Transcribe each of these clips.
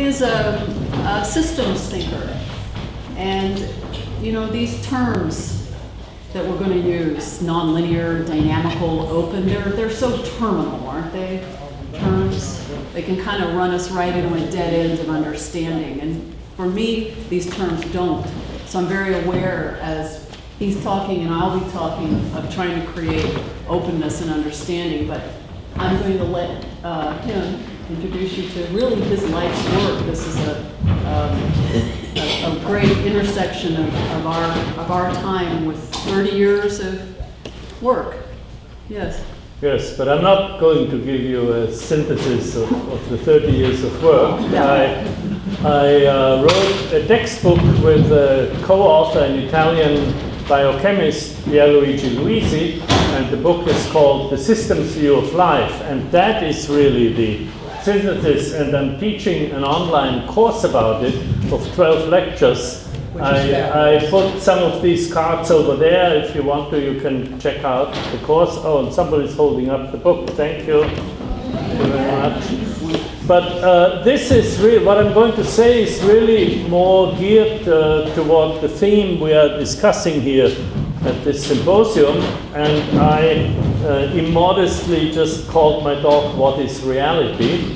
is a systems thinker. And, these terms that we're going to use, nonlinear, dynamical, open, they're so terminal, aren't they? Terms. They can kind of run us right into a dead end of understanding. And for me, these terms don't. So I'm very aware as he's talking and I'll be talking of trying to create openness and understanding. But I'm going to let him introduce you to really his life's work. This is a great intersection of our time with 30 years of work. Yes. Yes, but I'm not going to give you a synthesis of the 30 years of work. I wrote a textbook with a co-author, an Italian biochemist, Pierluigi Luisi, and the book is called The Systems View of Life, and that is really the synthesis, and I'm teaching an online course about it of 12 lectures. I put some of these cards over there. If you want to, you can check out the course. Oh, and somebody's holding up the book. Thank you. Thank you very much. But this is really, what I'm going to say is really more geared toward the theme we are discussing here at this symposium. And I immodestly just called my talk, What is Reality?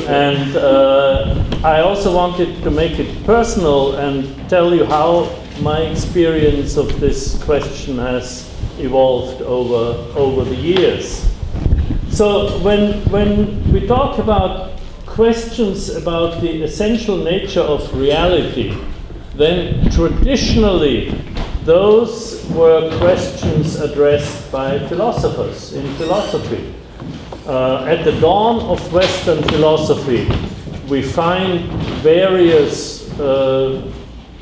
And I also wanted to make it personal and tell you how my experience of this question has evolved over the years. So when we talk about questions about the essential nature of reality, then traditionally those were questions addressed by philosophers in philosophy. At the dawn of Western philosophy, we find various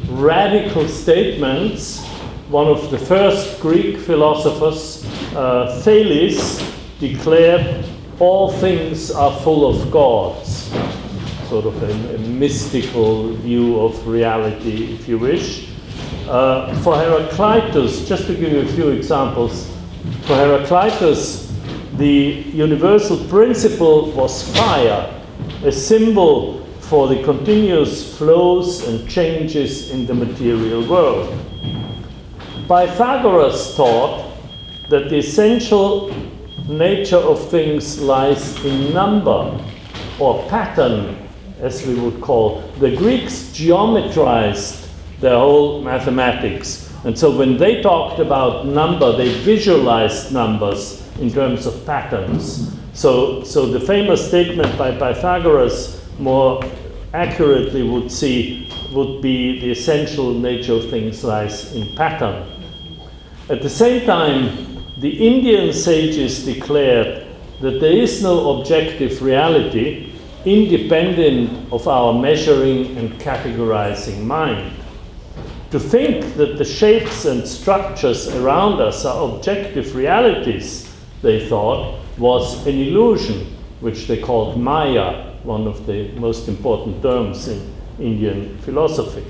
radical statements. One of the first Greek philosophers, Thales, declared all things are full of gods. Sort of a mystical view of reality, if you wish. For Heraclitus, just to give you a few examples, for Heraclitus, the universal principle was fire, a symbol for the continuous flows and changes in the material world. Pythagoras taught that the essential nature of things lies in number, or pattern, as we would call. The Greeks geometrized their whole mathematics. And so when they talked about number, they visualized numbers in terms of patterns. So the famous statement by Pythagoras more accurately would be the essential nature of things lies in pattern. At the same time, the Indian sages declared that there is no objective reality independent of our measuring and categorizing mind. To think that the shapes and structures around us are objective realities, they thought, was an illusion, which they called Maya, one of the most important terms in Indian philosophy.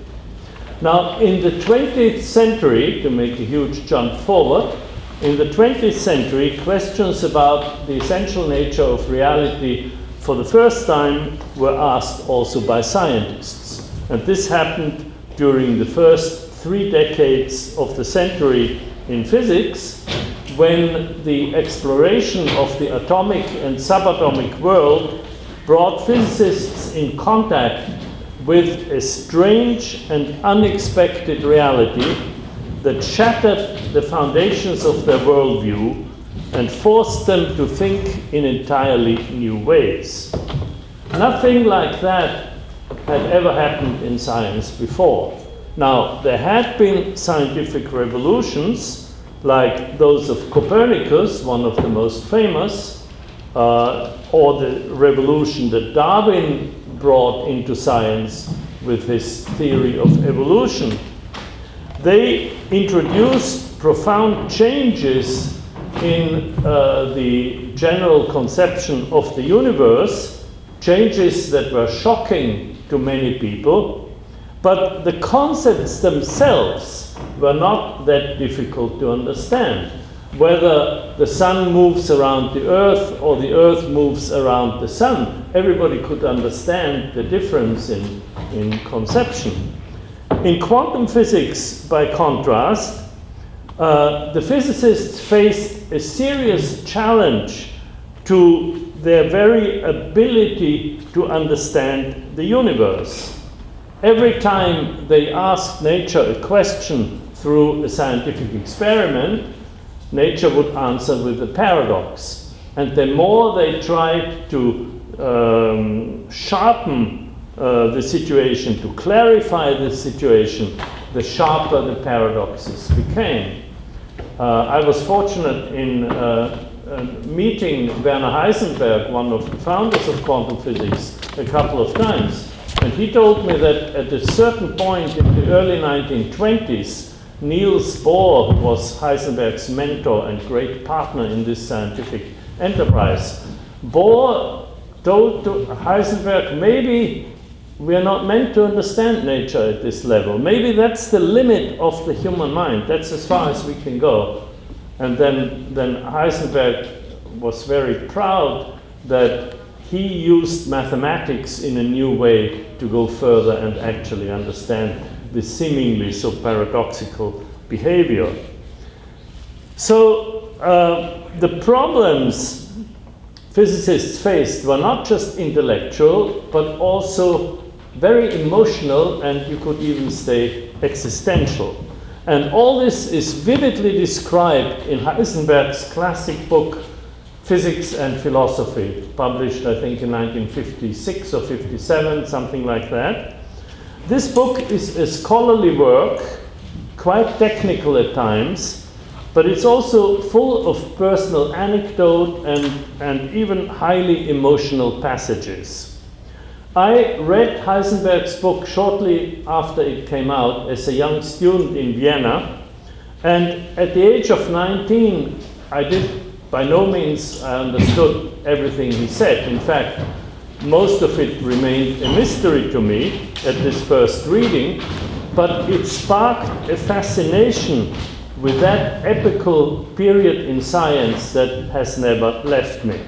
Now, in the 20th century, to make a huge jump forward, in the 20th century, questions about the essential nature of reality for the first time were asked also by scientists. And this happened during the first 3 decades of the century in physics, when the exploration of the atomic and subatomic world brought physicists in contact with a strange and unexpected reality that shattered the foundations of their worldview and forced them to think in entirely new ways. Nothing like that had ever happened in science before. Now, there had been scientific revolutions, like those of Copernicus, one of the most famous, or the revolution that Darwin brought into science with his theory of evolution. They introduced profound changes in the general conception of the universe, changes that were shocking to many people, but the concepts themselves were not that difficult to understand. whether the sun moves around the earth or the earth moves around the sun. Everybody could understand the difference in conception. In quantum physics, by contrast, the physicists faced a serious challenge to their very ability to understand the universe. Every time they asked nature a question through a scientific experiment, nature would answer with a paradox. And the more they tried to sharpen the situation, to clarify the situation, the sharper the paradoxes became. I was fortunate in meeting Werner Heisenberg, one of the founders of quantum physics, a couple of times. And he told me that at a certain point in the early 1920s, Niels Bohr, who was Heisenberg's mentor and great partner in this scientific enterprise, Bohr told to Heisenberg, maybe we are not meant to understand nature at this level. Maybe that's the limit of the human mind. That's as far as we can go. And then Heisenberg was very proud that he used mathematics in a new way to go further and actually understand this seemingly so paradoxical behavior. So the problems physicists faced were not just intellectual, but also very emotional, and you could even say existential. And all this is vividly described in Heisenberg's classic book, Physics and Philosophy, published I think in 1956 or 57, something like that. This book is a scholarly work, quite technical at times, but it's also full of personal anecdote and even highly emotional passages. I read Heisenberg's book shortly after it came out as a young student in Vienna, and at the age of 19, I did by no means I understood everything he said. In fact, most of it remained a mystery to me at this first reading, but it sparked a fascination with that epochal period in science that has never left me.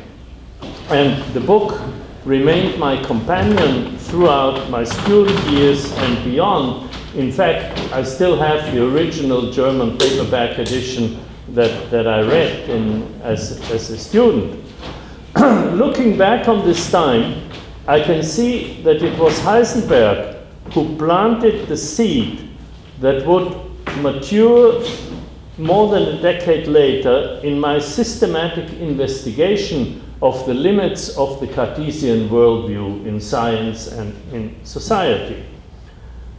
And the book remained my companion throughout my student years and beyond. In fact, I still have the original German paperback edition that I read as a student. Looking back on this time, I can see that it was Heisenberg who planted the seed that would mature more than a decade later in my systematic investigation of the limits of the Cartesian worldview in science and in society.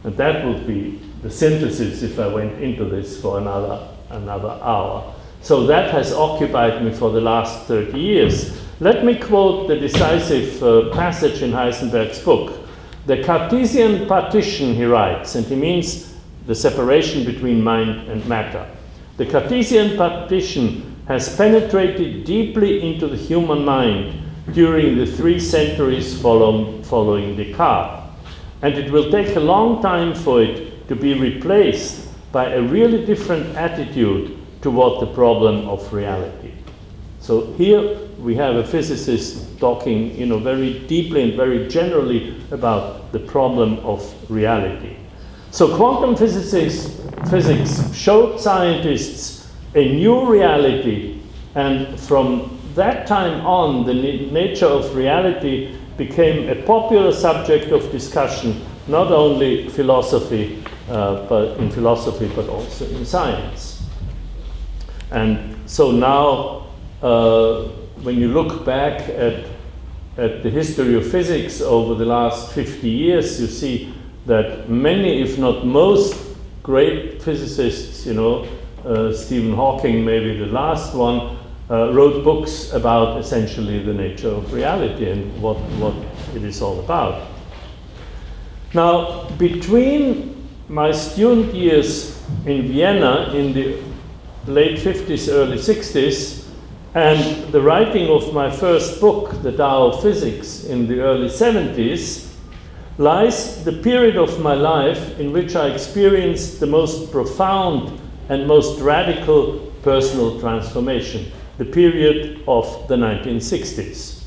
And that would be the synthesis if I went into this for another hour. So that has occupied me for the last 30 years. Let me quote the decisive passage in Heisenberg's book. The Cartesian partition, he writes, and he means the separation between mind and matter. The Cartesian partition has penetrated deeply into the human mind during the 3 centuries following Descartes. And it will take a long time for it to be replaced by a really different attitude toward the problem of reality. So here we have a physicist talking, very deeply and very generally about the problem of reality. So quantum physics showed scientists a new reality, and from that time on, the nature of reality became a popular subject of discussion, not only but in philosophy, but also in science. And so now, when you look back at the history of physics over the last 50 years, you see that many, if not most, great physicists, Stephen Hawking, maybe the last one, wrote books about essentially the nature of reality and what it is all about. Now, between my student years in Vienna in the late 50s, early 60s, and the writing of my first book, The Tao of Physics, in the early 70s, lies the period of my life in which I experienced the most profound and most radical personal transformation, the period of the 1960s.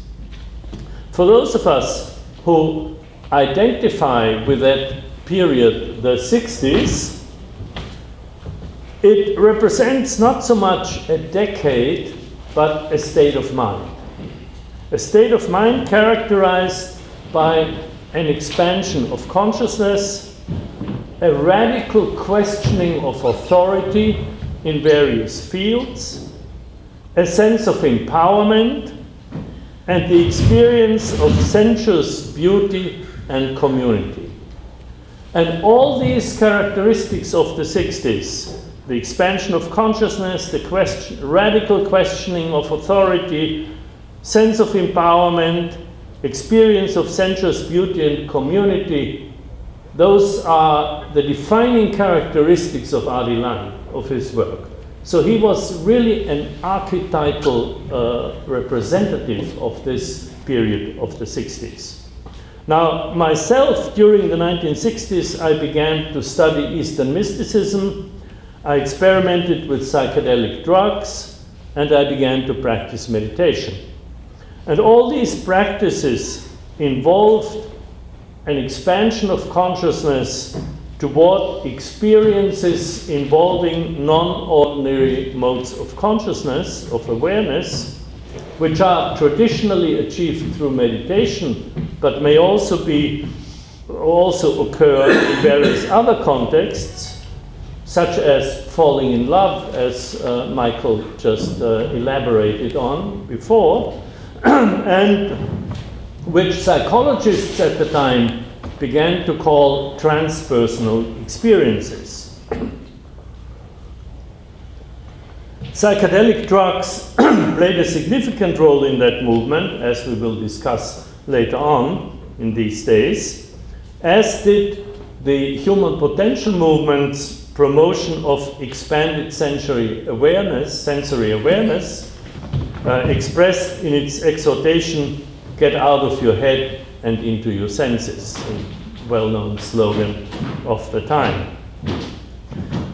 For those of us who identify with that period, the 60s, it represents not so much a decade, but a state of mind. A state of mind characterized by an expansion of consciousness, a radical questioning of authority in various fields, a sense of empowerment, and the experience of sensuous beauty and community. And all these characteristics of the 60s, the expansion of consciousness, the radical questioning of authority, sense of empowerment, experience of sensuous beauty and community, those are the defining characteristics of Adi Lang, of his work. So he was really an archetypal representative of this period of the 60s. Now, myself, during the 1960s, I began to study Eastern mysticism. I experimented with psychedelic drugs, and I began to practice meditation. And all these practices involved an expansion of consciousness toward experiences involving non-ordinary modes of consciousness, of awareness, which are traditionally achieved through meditation, but may also occur in various other contexts, such as falling in love, as Michael just elaborated on before, and which psychologists at the time began to call transpersonal experiences. Psychedelic drugs played a significant role in that movement, as we will discuss later on in these days, as did the human potential movement's promotion of expanded sensory awareness, expressed in its exhortation, "Get out of your head and into your senses," a well-known slogan of the time.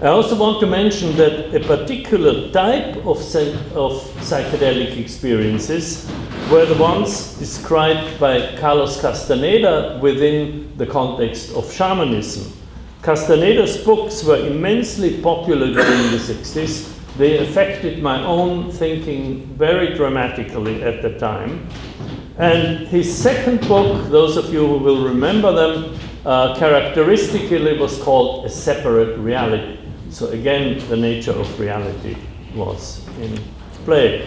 I also want to mention that a particular type of psychedelic experiences were the ones described by Carlos Castaneda within the context of shamanism. Castaneda's books were immensely popular during the 60s. They affected my own thinking very dramatically at the time. And his second book, those of you who will remember them, characteristically was called A Separate Reality. So again, the nature of reality was in play.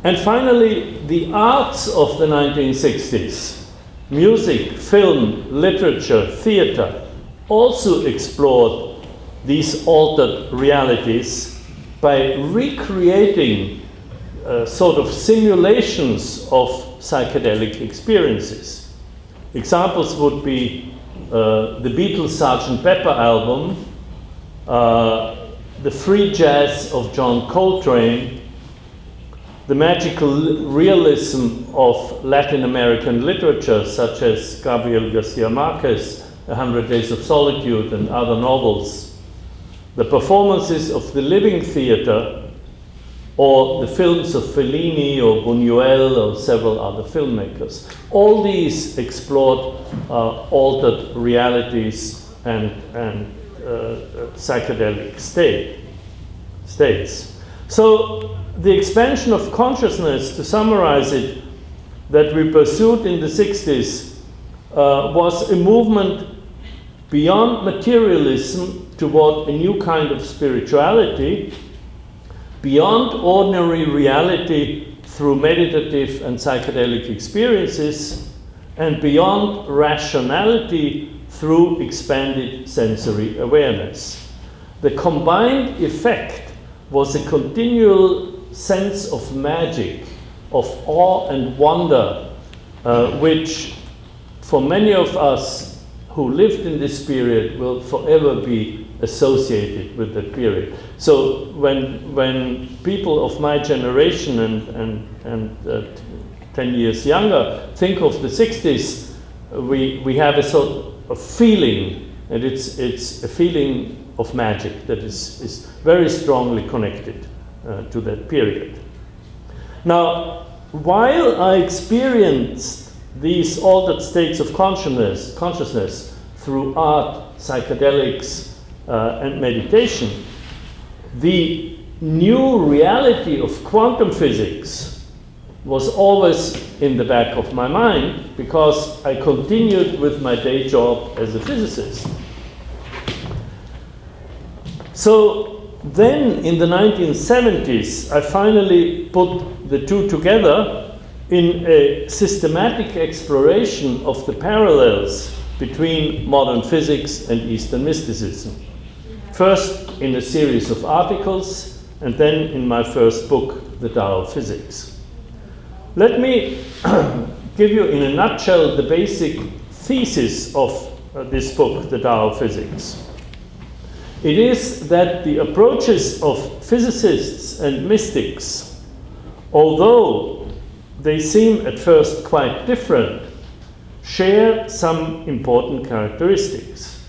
And finally, the arts of the 1960s, music, film, literature, theater, also explored these altered realities by recreating sort of simulations of psychedelic experiences. Examples would be the Beatles' Sgt. Pepper album, the free jazz of John Coltrane, the magical realism of Latin American literature, such as Gabriel Garcia Marquez, 100 Days of Solitude, and other novels, the performances of the living theater, or the films of Fellini or Buñuel or several other filmmakers. All these explored altered realities and psychedelic states. So the expansion of consciousness, to summarize it, that we pursued in the 60s was a movement beyond materialism toward a new kind of spirituality, beyond ordinary reality through meditative and psychedelic experiences, and beyond rationality through expanded sensory awareness. The combined effect was a continual sense of magic, of awe and wonder, which for many of us who lived in this period will forever be associated with that period. So when people of my generation and 10 years younger think of the 60s, we have a sort of feeling, and it's a feeling of magic that is very strongly connected to that period. Now, while I experienced these altered states of consciousness through art, psychedelics, and meditation, the new reality of quantum physics was always in the back of my mind because I continued with my day job as a physicist. So then in the 1970s, I finally put the two together in a systematic exploration of the parallels between modern physics and Eastern mysticism. First in a series of articles, and then in my first book, The Tao of Physics. Let me give you in a nutshell the basic thesis of this book, The Tao of Physics. It is that the approaches of physicists and mystics, although they seem at first quite different, share some important characteristics.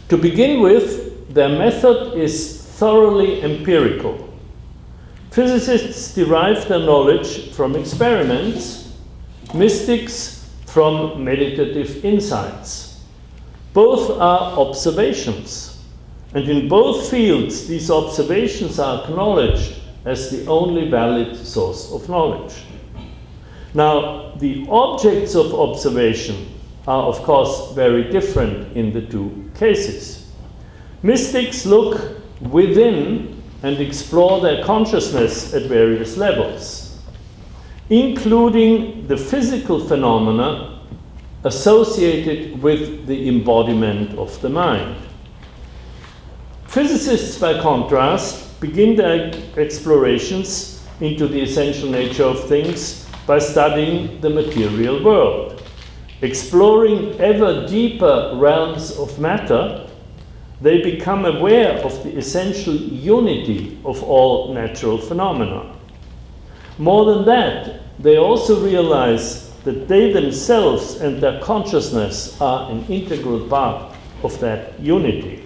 To begin with, their method is thoroughly empirical. Physicists derive their knowledge from experiments, mystics from meditative insights. Both are observations, and in both fields these observations are acknowledged as the only valid source of knowledge. Now, the objects of observation are of course very different in the two cases. Mystics look within and explore their consciousness at various levels, including the physical phenomena associated with the embodiment of the mind. Physicists, by contrast, begin their explorations into the essential nature of things by studying the material world. Exploring ever deeper realms of matter, they become aware of the essential unity of all natural phenomena. More than that, they also realize that they themselves and their consciousness are an integral part of that unity.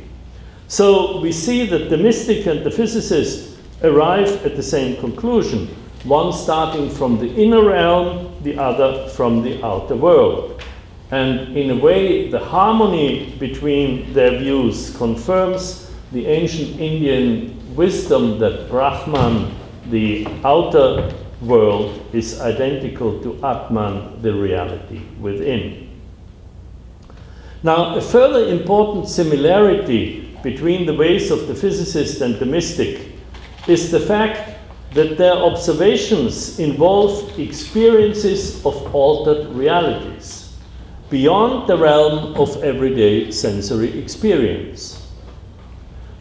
So we see that the mystic and the physicist arrive at the same conclusion, one starting from the inner realm, the other from the outer world. And in a way, the harmony between their views confirms the ancient Indian wisdom that Brahman, the outer world, is identical to Atman, the reality within. Now, a further important similarity between the ways of the physicist and the mystic is the fact that their observations involve experiences of altered realities, beyond the realm of everyday sensory experience.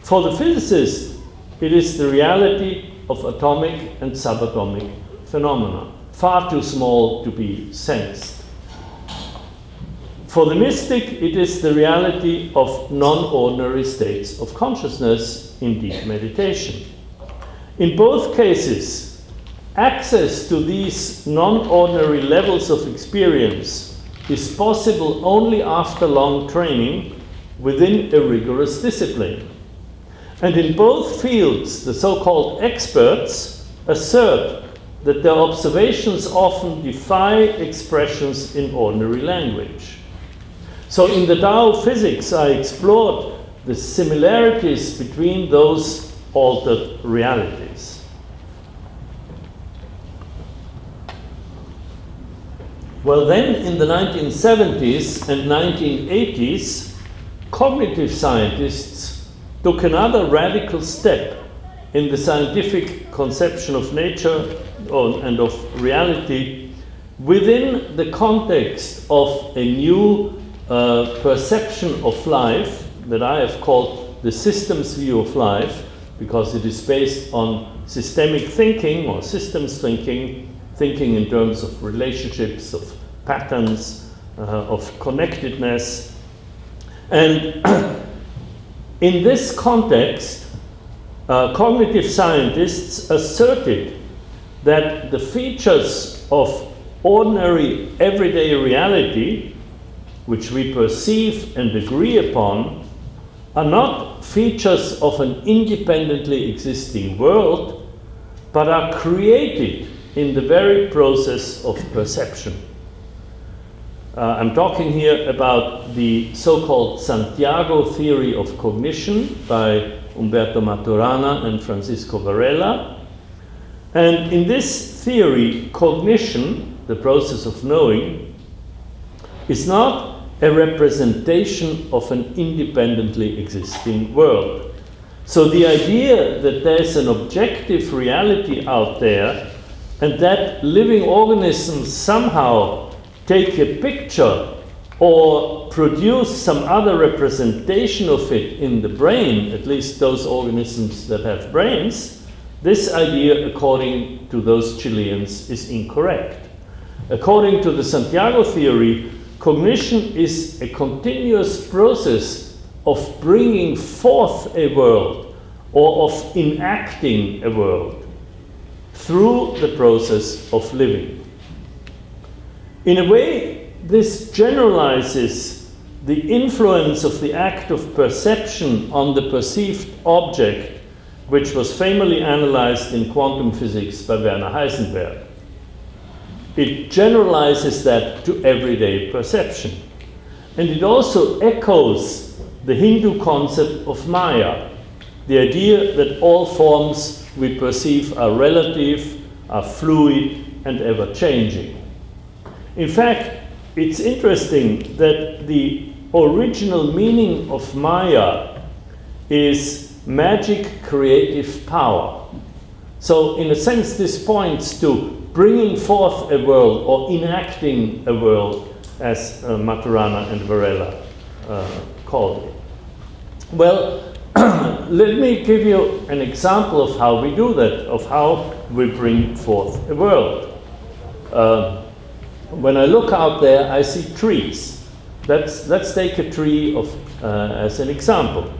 For the physicist, it is the reality of atomic and subatomic phenomena, far too small to be sensed. For the mystic, it is the reality of non-ordinary states of consciousness in deep meditation. In both cases, access to these non-ordinary levels of experience is possible only after long training within a rigorous discipline. And in both fields, the so-called experts assert that their observations often defy expressions in ordinary language. So in the Tao of Physics, I explored the similarities between those altered realities. Well, then in the 1970s and 1980s, cognitive scientists took another radical step in the scientific conception of nature and of reality within the context of a new perception of life that I have called the systems view of life, because it is based on systemic thinking or systems thinking, thinking in terms of relationships, of patterns, of connectedness. And in this context, cognitive scientists asserted that the features of ordinary everyday reality, which we perceive and agree upon, are not features of an independently existing world, but are created in the very process of perception. I'm talking here about the so-called Santiago theory of cognition by Umberto Maturana and Francisco Varela. And in this theory, cognition, the process of knowing, is not a representation of an independently existing world. So the idea that there's an objective reality out there and that living organisms somehow take a picture or produce some other representation of it in the brain, at least those organisms that have brains, this idea, according to those Chileans, is incorrect. According to the Santiago theory, cognition is a continuous process of bringing forth a world or of enacting a world through the process of living. In a way, this generalizes the influence of the act of perception on the perceived object, which was famously analyzed in quantum physics by Werner Heisenberg. It generalizes that to everyday perception. And it also echoes the Hindu concept of Maya, the idea that all forms we perceive are relative, are fluid, and ever-changing. In fact, it's interesting that the original meaning of Maya is magic creative power. So in a sense, this points to bringing forth a world or enacting a world, as Maturana and Varela called it. Well, let me give you an example of how we do that, of how we bring forth a world. When I look out there, I see trees. Let's take a tree as an example.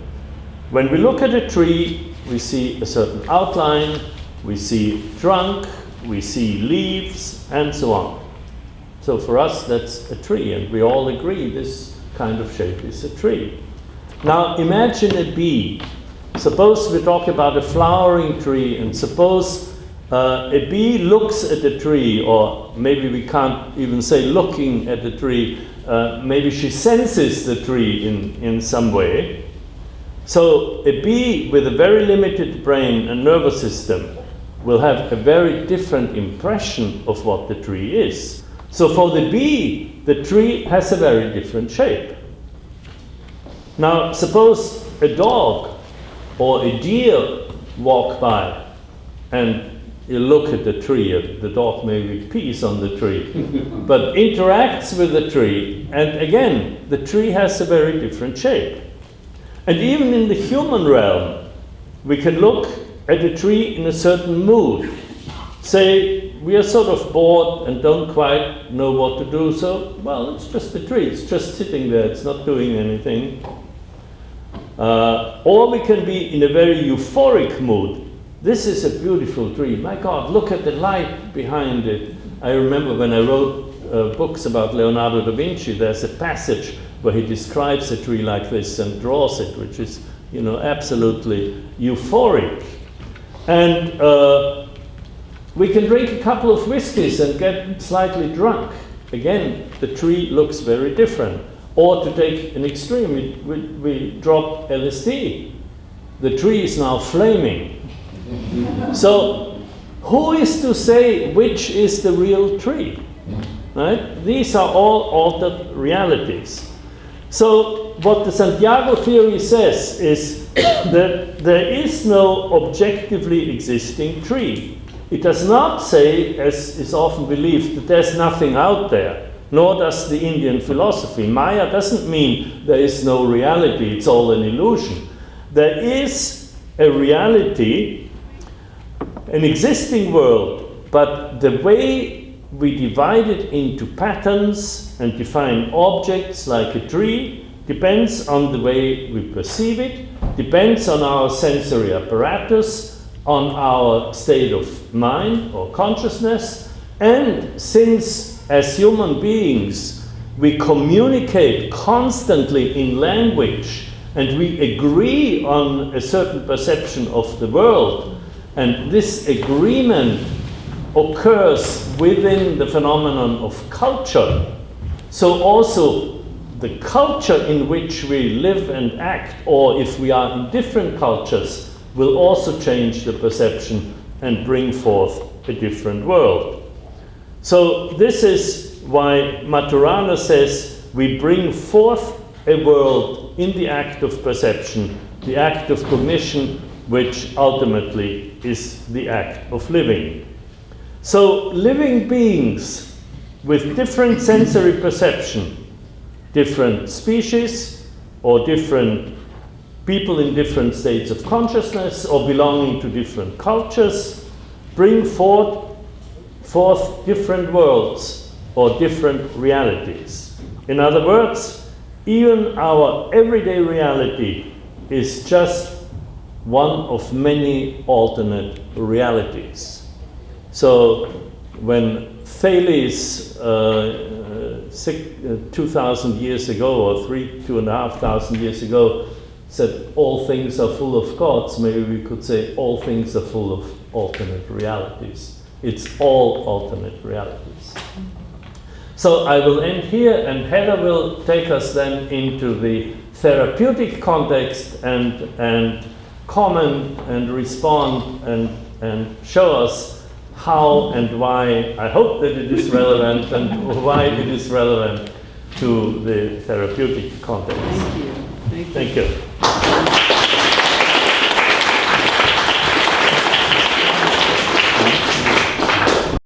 When we look at a tree, we see a certain outline, we see trunk, we see leaves, and so on. So for us, that's a tree, and we all agree this kind of shape is a tree. Now imagine a bee. Suppose we talk about a flowering tree, and suppose a bee looks at the tree, or maybe we can't even say looking at the tree, maybe she senses the tree in some way. So a bee with a very limited brain and nervous system will have a very different impression of what the tree is. So for the bee, the tree has a very different shape. Now suppose a dog or a deer walk by and you look at the tree, the dog maybe pees on the tree, but interacts with the tree, and again, the tree has a very different shape. And even in the human realm, we can look at a tree in a certain mood. Say, we are sort of bored and don't quite know what to do, so, well, it's just a tree, it's just sitting there, it's not doing anything. Or we can be in a very euphoric mood. This is a beautiful tree. My God, look at the light behind it. I remember when I wrote books about Leonardo da Vinci, there's a passage where he describes a tree like this and draws it, which is, absolutely euphoric. And we can drink a couple of whiskeys and get slightly drunk. Again, the tree looks very different. Or to take an extreme, we drop LSD. The tree is now flaming. So, who is to say which is the real tree? Right? These are all altered realities. So, what the Santiago theory says is that there is no objectively existing tree. It does not say, as is often believed, that there's nothing out there, nor does the Indian philosophy. Maya doesn't mean there is no reality, it's all an illusion. There is a reality, an existing world, but the way we divide it into patterns and define objects like a tree depends on the way we perceive it, depends on our sensory apparatus, on our state of mind or consciousness, and since as human beings we communicate constantly in language and we agree on a certain perception of the world, and this agreement occurs within the phenomenon of culture, so also the culture in which we live and act, or if we are in different cultures, will also change the perception and bring forth a different world. So this is why Maturana says we bring forth a world in the act of perception, the act of cognition, which ultimately is the act of living. So living beings with different sensory perception, different species or different people in different states of consciousness or belonging to different cultures, bring forth different worlds or different realities. In other words, even our everyday reality is just one of many alternate realities. So when Thales 2,000 years ago, or 2,500 years ago, said all things are full of gods, maybe we could say all things are full of alternate realities. It's all alternate realities. So I will end here, and Heather will take us then into the therapeutic context and comment and respond and show us how and why. I hope that it is relevant and why it is relevant to the therapeutic context. Thank you. Thank you.